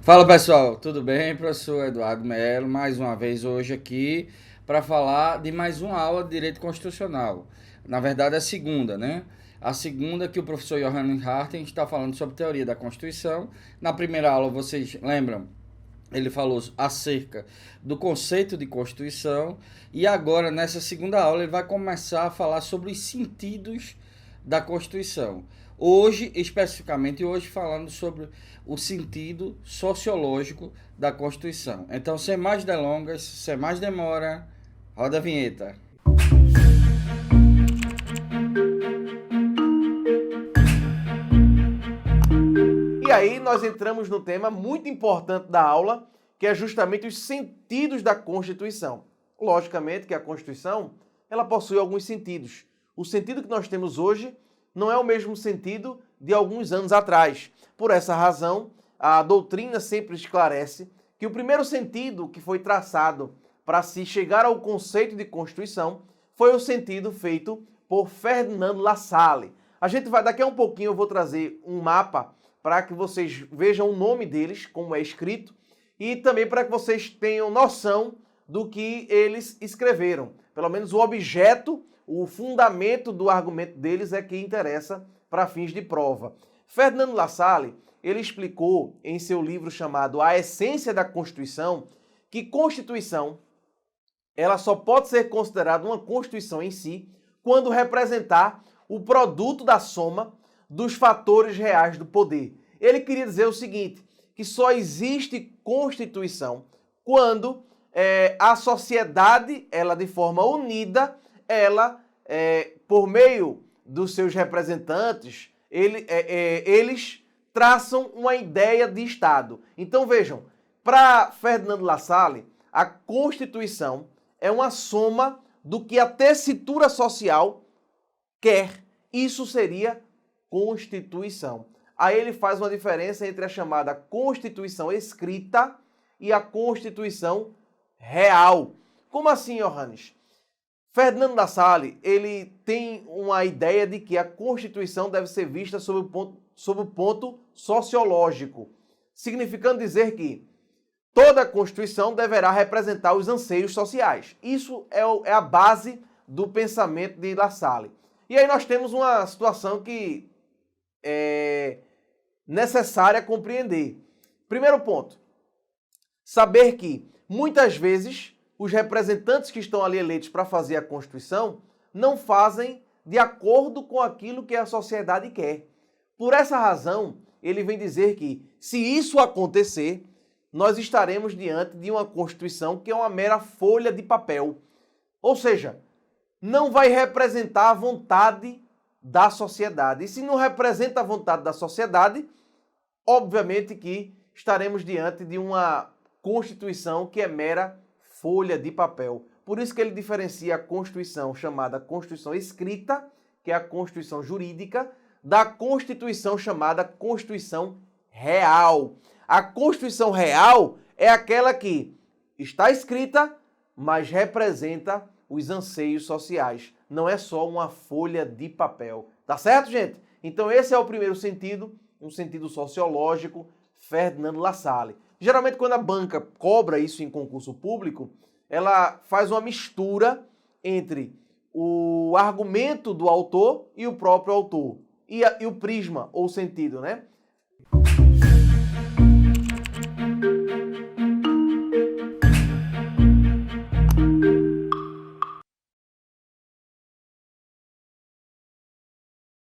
Fala pessoal, tudo bem? Professor Eduardo Melo, mais uma vez hoje aqui para falar de mais uma aula de Direito Constitucional. Na verdade, é a segunda, né? A segunda que o professor Johann Harten está falando sobre teoria da Constituição. Na primeira aula, vocês lembram? Ele falou acerca do conceito de Constituição e agora, nessa segunda aula, ele vai começar a falar sobre os sentidos da Constituição. Hoje, especificamente hoje, falando sobre o sentido sociológico da Constituição. Então, sem mais delongas, sem mais demora, roda a vinheta. E aí nós entramos no tema muito importante da aula, que é justamente os sentidos da Constituição. Logicamente que a Constituição, ela possui alguns sentidos. O sentido que nós temos hoje não é o mesmo sentido de alguns anos atrás. Por essa razão, a doutrina sempre esclarece que o primeiro sentido que foi traçado para se chegar ao conceito de Constituição foi o sentido feito por Ferdinand Lassalle. A gente vai, daqui a um pouquinho eu vou trazer um mapa para que vocês vejam o nome deles, como é escrito, e também para que vocês tenham noção do que eles escreveram. Pelo menos o objeto, o fundamento do argumento deles é que interessa para fins de prova. Ferdinand Lassalle, ele explicou em seu livro chamado A Essência da Constituição, que Constituição, ela só pode ser considerada uma Constituição em si quando representar o produto da soma dos fatores reais do poder. Ele queria dizer o seguinte, que só existe Constituição quando a sociedade, ela de forma unida, ela, por meio dos seus representantes, eles traçam uma ideia de Estado. Então vejam, para Ferdinand Lassalle, a Constituição é uma soma do que a tessitura social quer. Isso seria Constituição. Aí ele faz uma diferença entre a chamada Constituição escrita e a Constituição real. Como assim, Johannes? Ferdinand Lassalle, ele tem uma ideia de que a Constituição deve ser vista sob o ponto sociológico, significando dizer que toda a Constituição deverá representar os anseios sociais. Isso é a base do pensamento de Lassalle. E aí nós temos uma situação que é necessária compreender. Primeiro ponto, saber que muitas vezes os representantes que estão ali eleitos para fazer a Constituição não fazem de acordo com aquilo que a sociedade quer. Por essa razão, ele vem dizer que, se isso acontecer, nós estaremos diante de uma Constituição que é uma mera folha de papel. Ou seja, não vai representar a vontade da sociedade. E se não representa a vontade da sociedade, obviamente que estaremos diante de uma Constituição que é mera folha de papel. Por isso que ele diferencia a Constituição chamada Constituição escrita, que é a Constituição jurídica, da Constituição chamada Constituição real. A Constituição real é aquela que está escrita, mas representa os anseios sociais. Não é só uma folha de papel. Tá certo, gente? Então esse é o primeiro sentido, um sentido sociológico, Ferdinand Lassalle. Geralmente quando a banca cobra isso em concurso público, ela faz uma mistura entre o argumento do autor e o próprio autor. E o prisma, ou sentido, né?